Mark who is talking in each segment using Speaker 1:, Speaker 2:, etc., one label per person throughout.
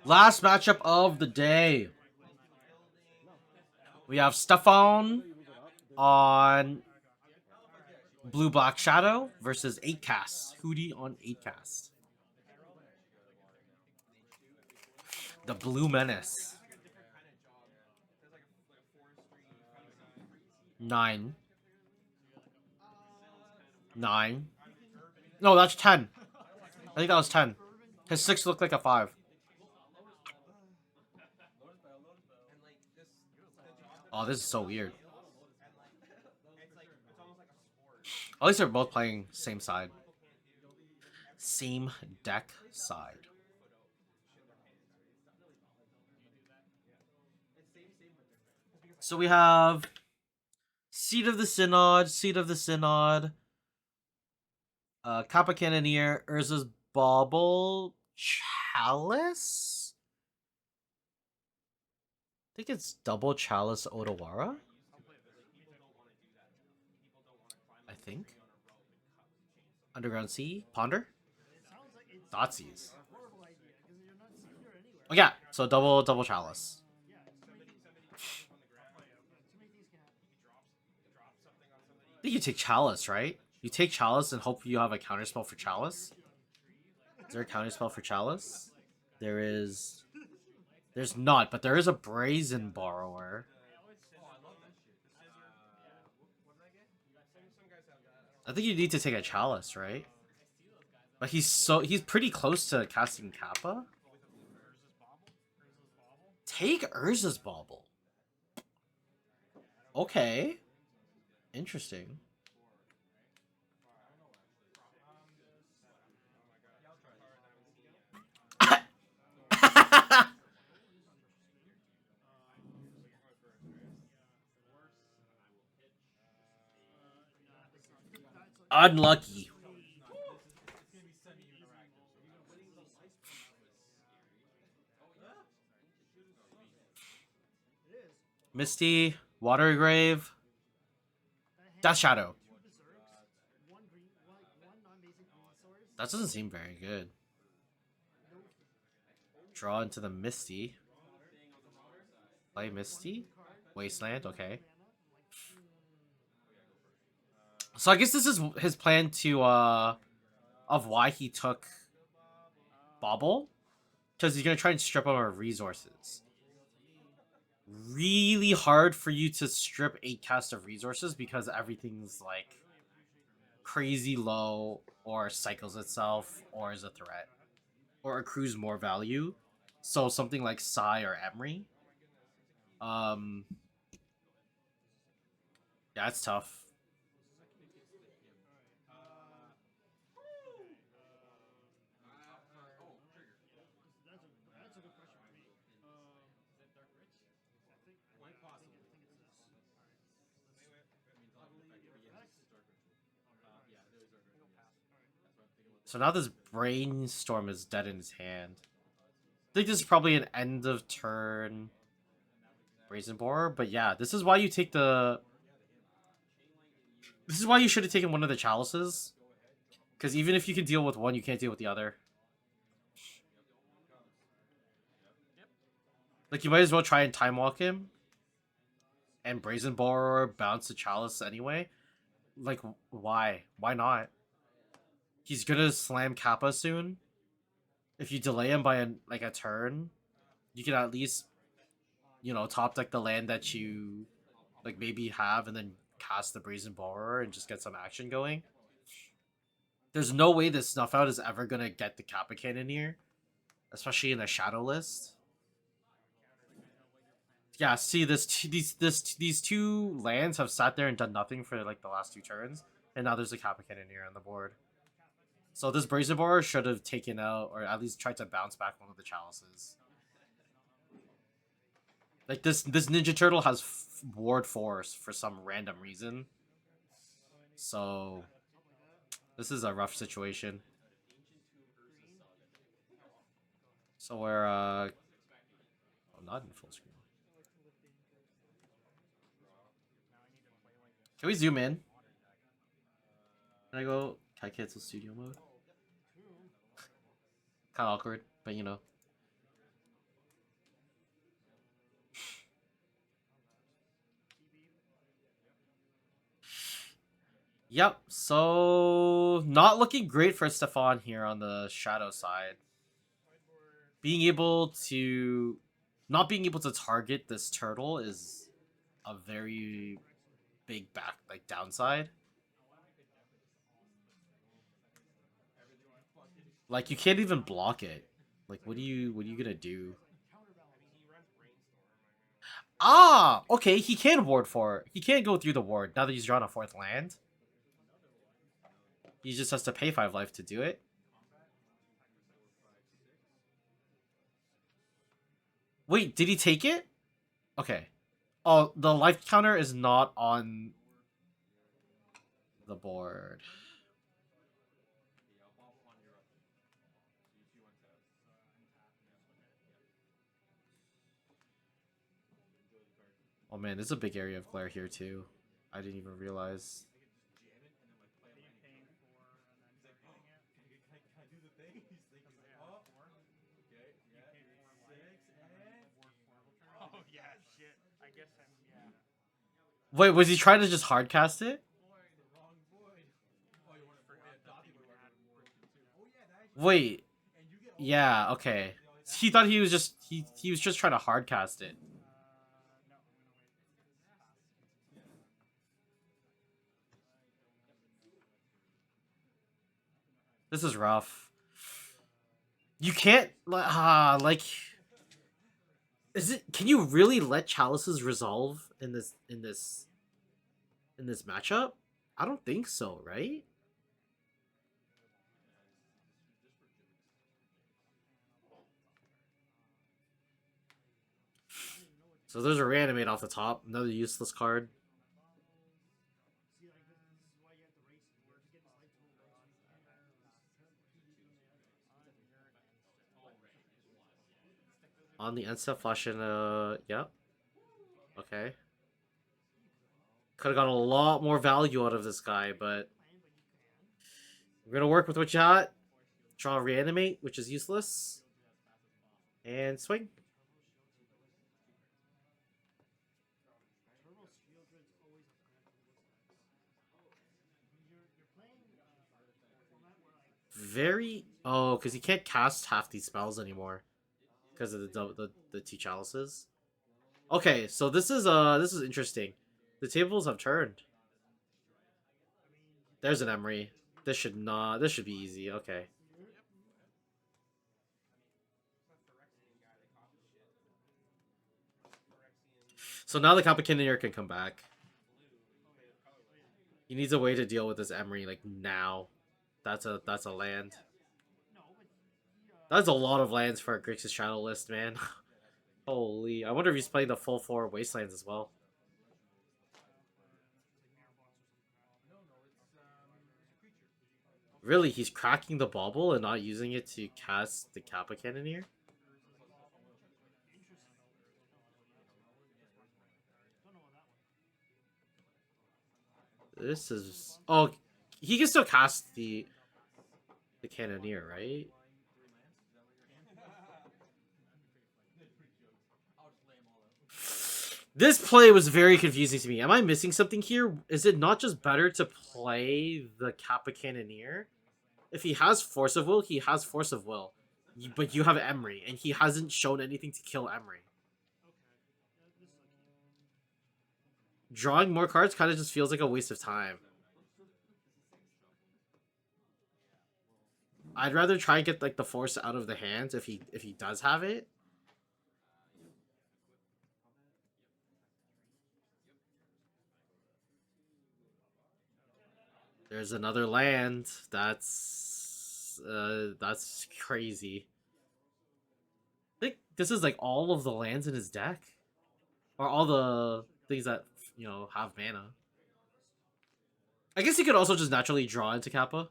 Speaker 1: Last matchup of the day. We have Stefan on Blue Black Shadow versus 8 Cast. Hudi on 8 Cast. The Blue Menace. 9. 9. No, that's 10. I think that was 10. His 6 looked like a 5. Oh, this is so weird. At least they're both playing same side. Same deck side. So we have Seat of the Synod, Kappa Cannoneer, Urza's Bauble, Chalice? I think it's double Chalice Odawara? I think. Underground Sea, Ponder? Thoughtseize. Oh yeah, so double Chalice. I think you take Chalice, right? You take Chalice and hope you have a counterspell for Chalice. Is there a counterspell for Chalice? There's not, but there is a Brazen Borrower. I think you need to take a Chalice, right? But he's pretty close to casting Kappa. Take Urza's Bauble. Okay. Interesting. Unlucky. Misty, Water Grave, Death Shadow. That doesn't seem very good. Draw into the Misty. Play Misty? Wasteland, okay. So I guess this is his plan to, of why he took Bauble. Because he's going to try and strip him of resources. Really hard for you to strip 8 cast of resources because everything's like crazy low or cycles itself or is a threat or accrues more value. So something like Sai or Emery. Yeah, it's tough. So now this Brainstorm is dead in his hand. I think this is probably an end of turn Brazen Borer, but yeah, this is why you take the... This is why you should have taken one of the Chalices. Because even if you can deal with one, you can't deal with the other. Like, you might as well try and Time Walk him. And Brazen Borer bounce the Chalice anyway. Like, why? Why not? He's gonna slam Kappa soon. If you delay him by a turn, you can at least, you know, top deck the land that you like maybe have and then cast the Brazen Borrower and just get some action going. There's no way this Snuff Out is ever gonna get the Kappa Cannoneer, especially in a shadow list. Yeah, see these two lands have sat there and done nothing for like the last 2 turns, and now there's a Kappa Cannoneer on the board. So this Brazen Borer should have taken out, or at least tried to bounce back one of the Chalices. Like this Ninja Turtle has Ward Force for some random reason. So this is a rough situation. So we're oh, not in full screen. Can we zoom in? Can I go? Can I cancel studio mode? Kind of awkward, but you know. Yep, so not looking great for Stefan here on the shadow side. Being able to not being able to target this turtle is a very big downside. Like you can't even block it. Like what are you gonna do? Ah, okay, he can ward for it. He can't go through the ward now that he's drawn a fourth land. He just has to pay 5 life to do it. Wait, did he take it? Okay. Oh, the life counter is not on the board. Oh man, there's a big area of glare here too. I didn't even realize. Wait, was he trying to just hardcast it? Wait. Yeah, okay. He thought he was just he was just trying to hardcast it. This is rough. You can't like is it can you really let chalices resolve in this matchup? I don't think so, right? So there's a reanimate off the top, another useless card. On the end step flash and yeah. Okay. Could have got a lot more value out of this guy, but we're gonna work with what you got. Draw reanimate, which is useless. And swing. Very because he can't cast half these spells anymore. Because of the two chalices. Okay, so this is interesting. The tables have turned. There's an Emery. This should be easy. Okay. So now the Capicaninier can come back. He needs a way to deal with this Emery like now. That's a land. That's a lot of lands for a Grixis Shadow list, man. Holy. I wonder if he's playing the full 4 Wastelands as well. Really, he's cracking the bauble and not using it to cast the Kappa Cannoneer? This is... Oh, he can still cast the Cannoneer, right? This play was very confusing to me. Am I missing something here? Is it not just better to play the Kappa Cannoneer? If he has Force of Will, he has Force of Will. But you have Emery, and he hasn't shown anything to kill Emery. Drawing more cards kind of just feels like a waste of time. I'd rather try and get like the Force out of the hands if he does have it. There's another land. That's crazy. I think this is like all of the lands in his deck, or all the things that have mana. I guess he could also just naturally draw into Kappa.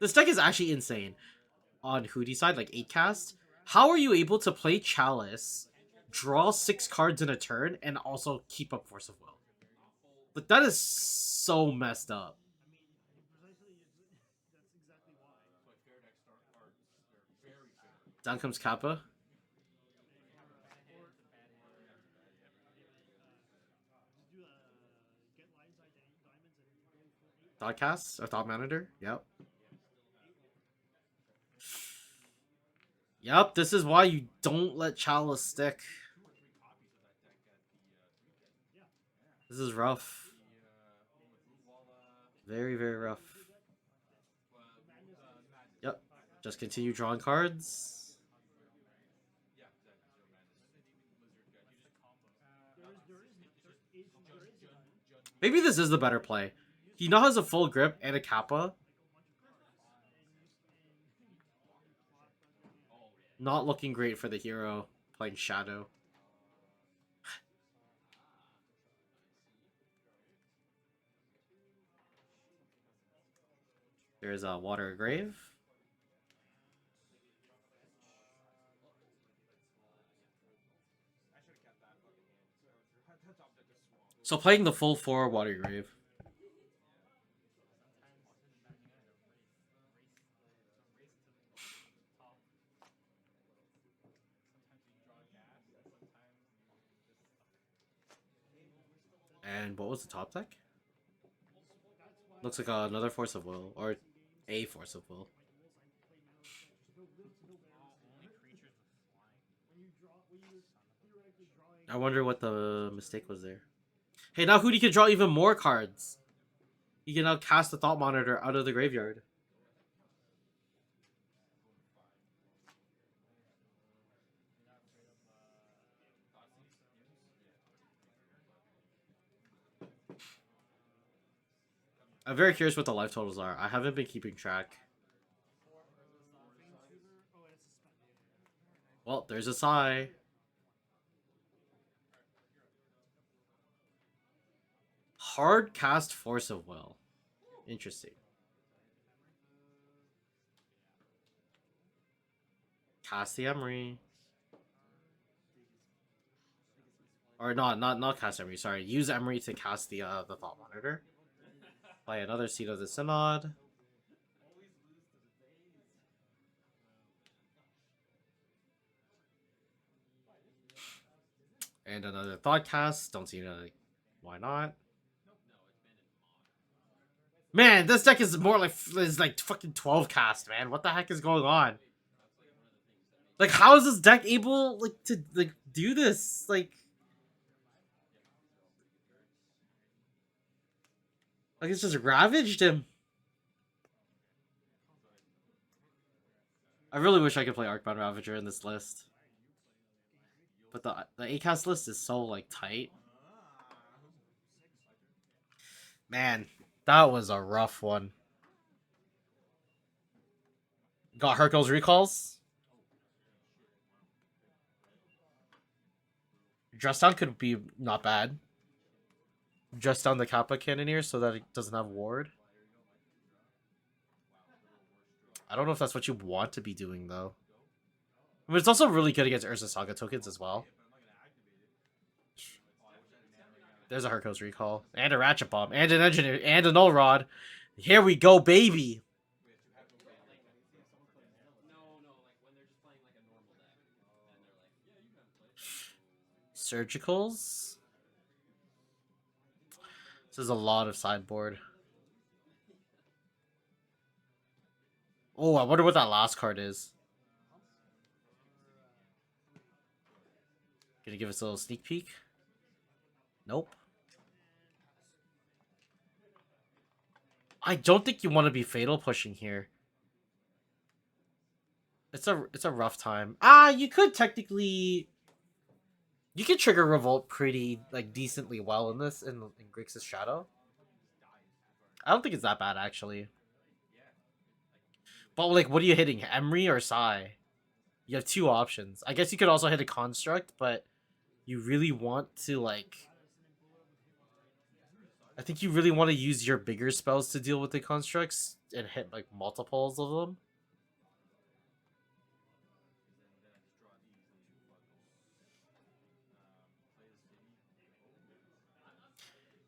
Speaker 1: This deck is actually insane. On Hudi side, like 8 cast. How are you able to play Chalice, draw 6 cards in a turn, and also keep up Force of Will? Like that is so messed up. Down comes Kappa. Thoughtcast or Thought Monitor. Yep. Yep, this is why you don't let Chalice stick. This is rough. Very, very rough. Yep. Just continue drawing cards. Maybe this is the better play. He now has a full grip and a Kappa. Not looking great for the hero playing Shadow. There's a Water Grave. So playing the full 4 Water Grave. And what was the top deck? Looks like another Force of Will, or a Force of Will. I wonder what the mistake was there. Hey, now Hudi can draw even more cards. He can now cast the Thought Monitor out of the graveyard. I'm very curious what the life totals are. I haven't been keeping track. Well, there's a sigh. Hard cast Force of Will. Interesting. Cast the Emery. Or not cast Emery, sorry. Use Emery to cast the Thought Monitor. Play another Seat of the Synod. And another Thoughtcast. Don't see like why not? Man, this deck is more like fucking 12 cast, man. What the heck is going on? Like, how is this deck able to do this? Like it's just ravaged him. I really wish I could play Arcbound Ravager in this list. But the A-cast list is so like tight. Man, that was a rough one. Got Hercules recalls. Dress down could be not bad. Dress down the Kappa Cannoneer so that it doesn't have ward. I don't know if that's what you want to be doing though. I mean, it's also really good against Urza Saga tokens as well. There's a Hercules recall. And a Ratchet Bomb. And an Engineer. And a Null Rod. Here we go, baby! Surgicals? This is a lot of sideboard. Oh, I wonder what that last card is. Gonna give us a little sneak peek? Nope. I don't think you want to be fatal pushing here. It's a rough time. You could technically... You can trigger Revolt pretty, like, decently well in this, in Grixis Shadow. I don't think it's that bad, actually. But, like, what are you hitting? Emery or Sai? You have 2 options. I guess you could also hit a Construct, but you really want to, like... I think you really want to use your bigger spells to deal with the Constructs and hit, like, multiples of them.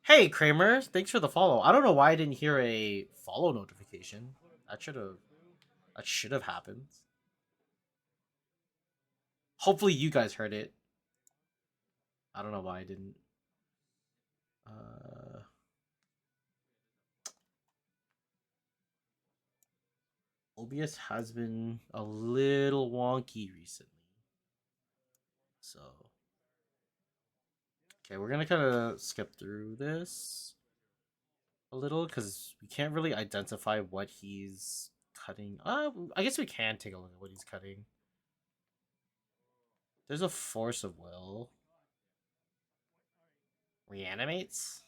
Speaker 1: Hey, Kramer, thanks for the follow. I don't know why I didn't hear a follow notification. That should have happened. Hopefully you guys heard it. I don't know why I didn't. OBS has been a little wonky recently. So, okay, we're gonna kind of skip through this a little because we can't really identify what he's cutting. I guess we can take a look at what he's cutting. There's a force of will. Reanimates?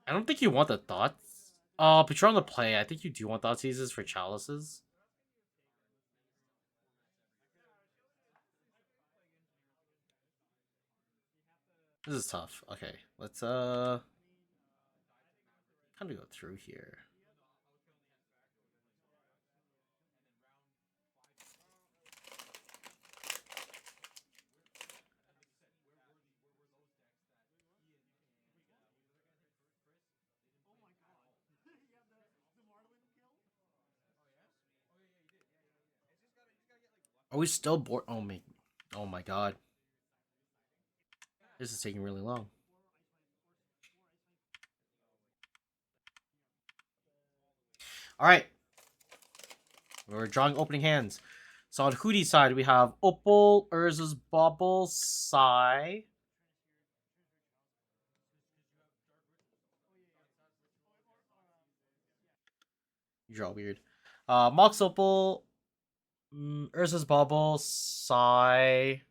Speaker 1: I don't think you want the thoughts. But you're on the play. I think you do want thought seizes for chalices. This is tough. Okay, let's kind of go through here. Are we still bored? Oh my god. This is taking really long. Alright. We're drawing opening hands. So on Hudi's side, we have Opal, Urza's Bauble, Sai. You draw weird. Mox Opal, Urza's Bauble, Sai.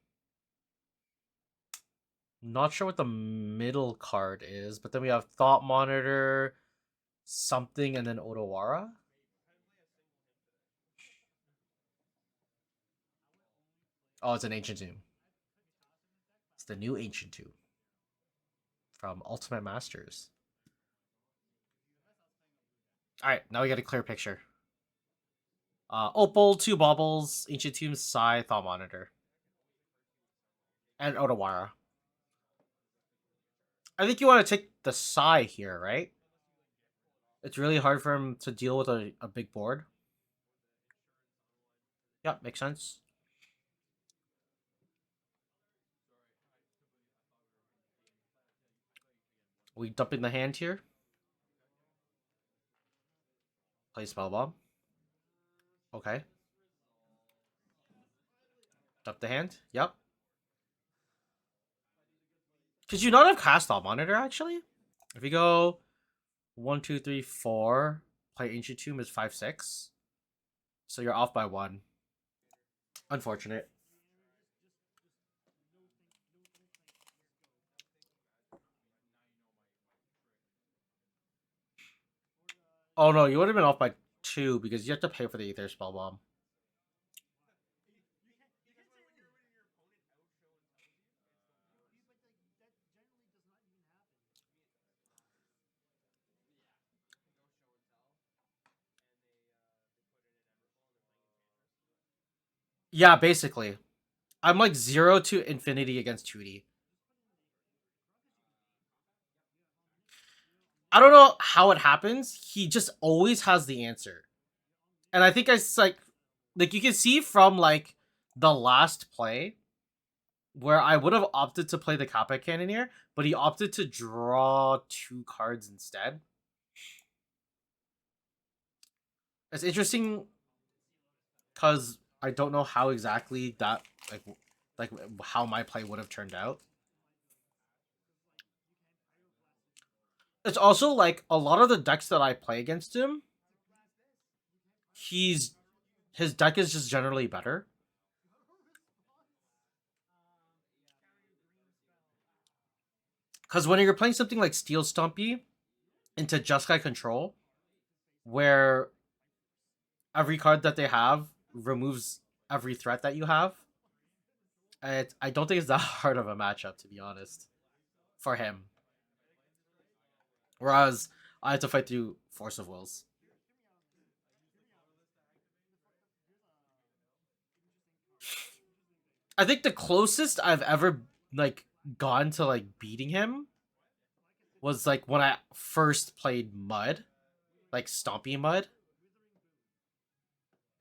Speaker 1: Not sure what the middle card is, but then we have Thought Monitor, something, and then Otawara. Oh, it's an Ancient Tomb. It's the new Ancient Tomb from Ultimate Masters. Alright, now we got a clear picture. Opal, 2 Baubles, Ancient Tomb, Sai, Thought Monitor. And Otawara. I think you want to take the Sai here, right? It's really hard for him to deal with a big board. Yeah, makes sense. We dumping the hand here. Play Spell Bomb. Okay. Dump the hand. Yep. Could you not have cast Thought Monitor, actually? If we go 1, 2, 3, 4, play Ancient Tomb is 5, 6. So you're off by 1. Unfortunate. Oh no, you would have been off by 2 because you have to pay for the Aether Spell Bomb. Yeah, basically. I'm like 0 to infinity against 2D. I don't know how it happens. He just always has the answer. And I think it's like you can see from like the last play where I would have opted to play the Kappa Cannoneer, but he opted to draw 2 cards instead. It's interesting because I don't know how exactly that like how my play would have turned out. It's also like a lot of the decks that I play against him, his deck is just generally better. Because when you're playing something like Steel Stumpy into Jeskai Control, where every card that they have removes every threat that you have, I don't think it's that hard of a matchup, to be honest, for him. Whereas I had to fight through Force of Wills. I think the closest I've ever like gone to like beating him was like when I first played Mud, like Stompy Mud.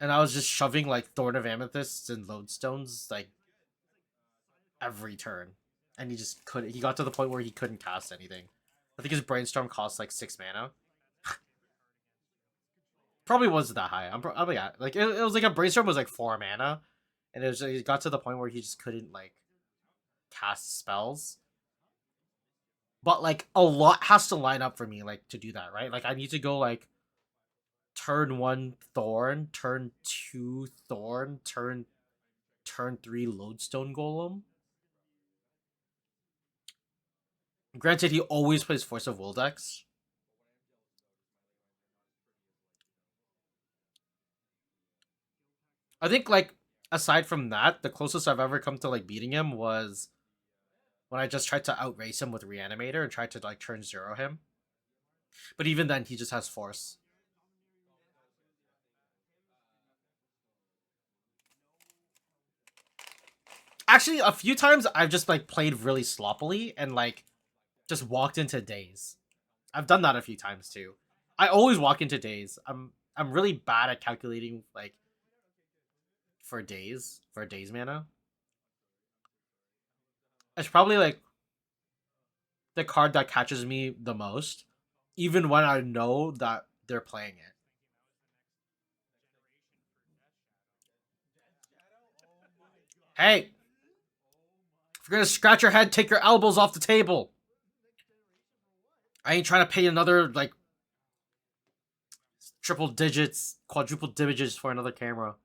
Speaker 1: And I was just shoving like Thorn of Amethysts and Lodestones like every turn. and he just couldn't. He got to the point where he couldn't cast anything. I think his brainstorm cost like 6 mana. Probably wasn't that high. I'm probably like it was like a brainstorm was like 4 mana, and it got to the point where he just couldn't like cast spells. But like a lot has to line up for me like to do that, right? Like I need to go like turn 1 Thorn, turn 2 Thorn, turn 3 Lodestone Golem. Granted, he always plays Force of Will decks. I think like aside from that, the closest I've ever come to like beating him was when I just tried to outrace him with Reanimator and tried to like turn 0 him. But even then, he just has Force. Actually, a few times I've just like played really sloppily and like just walked into days. I've done that a few times too. I always walk into days. I'm really bad at calculating like for days mana. It's probably like the card that catches me the most, even when I know that they're playing it. Hey, if you're gonna scratch your head, take your elbows off the table. I ain't trying to pay another like triple digits, quadruple digits for another camera.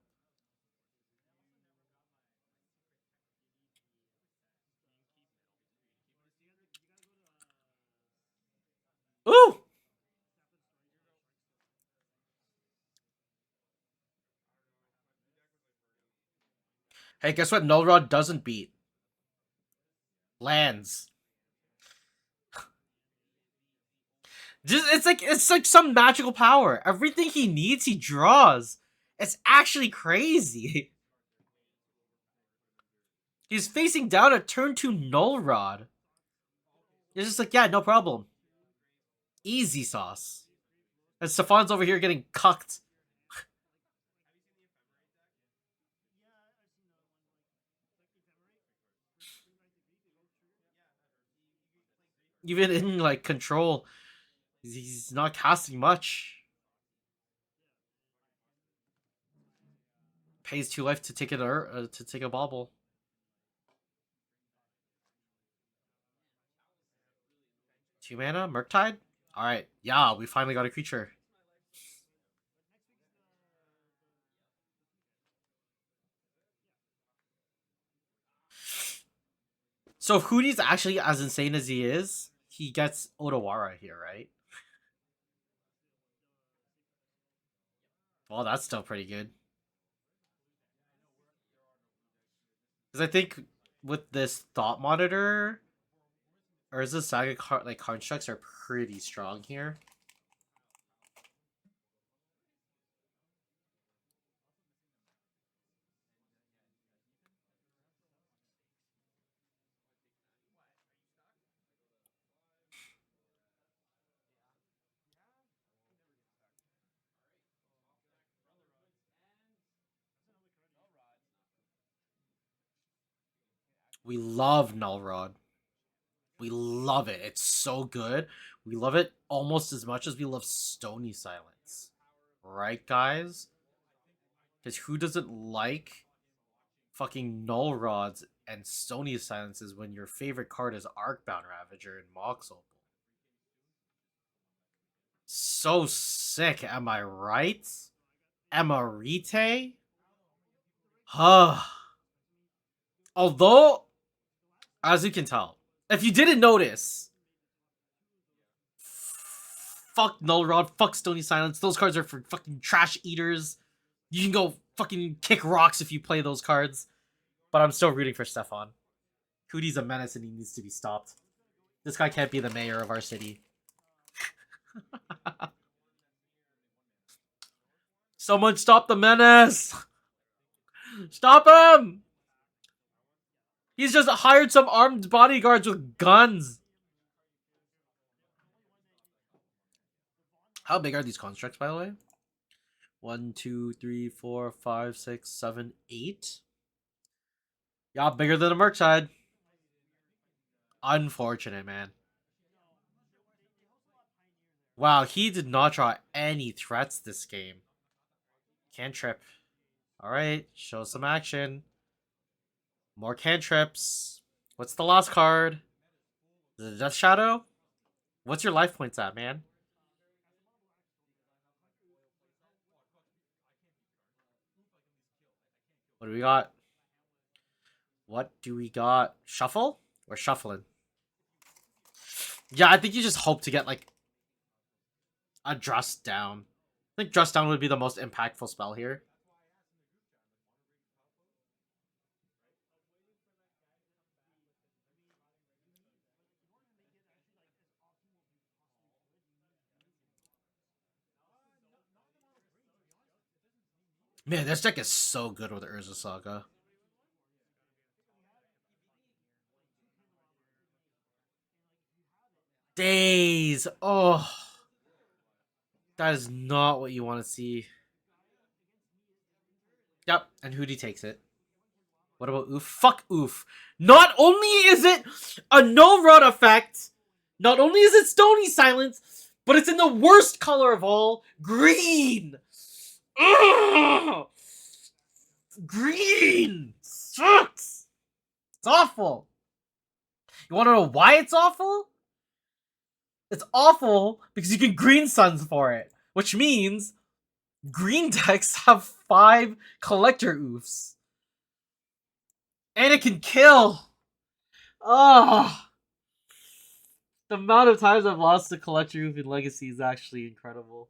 Speaker 1: Ooh! Hey, guess what? Null Rod doesn't beat lands. Just it's like some magical power. Everything he needs, he draws. It's actually crazy. He's facing down a turn 2 Null Rod. It's just like, yeah, no problem. Easy sauce. And Stefan's over here getting cucked. Even in like control, he's not casting much. Pays 2 life to take a bauble. Two mana, Murktide. All right, yeah, we finally got a creature. So if Hudi's actually as insane as he is, he gets Otawara here, right? Well, that's still pretty good. Because I think with this Thought Monitor, or is this Saga like constructs are pretty strong here. We love Null Rod. We love it. It's so good. We love it almost as much as we love Stony Silence. Right, guys? Because who doesn't like fucking Null Rods and Stony Silences when your favorite card is Arcbound Ravager and Mox Opal? So sick, am I right? Emarite? Huh. Although, as you can tell, if you didn't notice, fuck Null Rod, fuck Stony Silence. Those cards are for fucking trash eaters. You can go fucking kick rocks if you play those cards. But I'm still rooting for Stefan. Hudi's a menace and he needs to be stopped. This guy can't be the mayor of our city. Someone stop the menace! Stop him! He's just hired some armed bodyguards with guns. How big are these constructs, by the way? 1, 2, 3, 4, 5, 6, 7, 8. Yeah, bigger than a Murktide. Unfortunate, man. Wow, he did not draw any threats this game. Cantrip. Alright, show some action. More cantrips. What's the last card? The Death Shadow? What's your life points at, man? What do we got? What do we got? Shuffle? We're shuffling. Yeah, I think you just hope to get, like, a Dress Down. I think Dress Down would be the most impactful spell here. Man, this deck is so good with Urza Saga. Days! Oh. That is not what you want to see. Yep, and Hudi takes it. What about Oof? Fuck Oof. Not only is it a no-run effect, not only is it Stony Silence, but it's in the worst color of all, green! Ugh! Green! Sucks! It's awful! You want to know why it's awful? It's awful because you can green suns for it, which means green decks have 5 collector oofs. And it can kill! Oh, the amount of times I've lost to collector oof in Legacy is actually incredible.